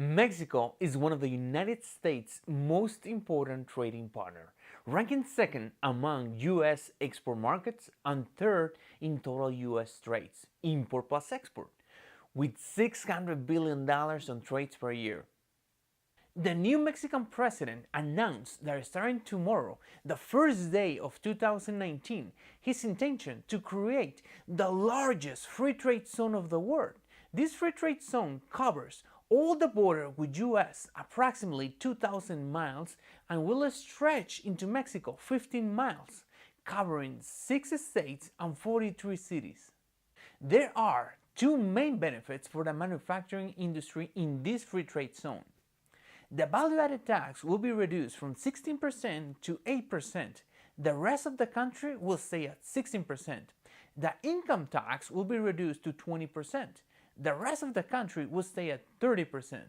Mexico is one of the United States' most important trading partners, ranking second among U.S. export markets and third in total U.S. trades, import plus export, with $600 billion on trades per year. The new Mexican president announced that starting tomorrow, the first day of 2019, his intention to create the largest free trade zone of the world. This free trade zone covers all the border with US, approximately 2,000 miles, and will stretch into Mexico 15 miles, covering 6 states and 43 cities. There are two main benefits for the manufacturing industry in this free trade zone. The value-added tax will be reduced from 16% to 8%. The rest of the country will stay at 16%. The income tax will be reduced to 20%. The rest of the country will stay at 30%.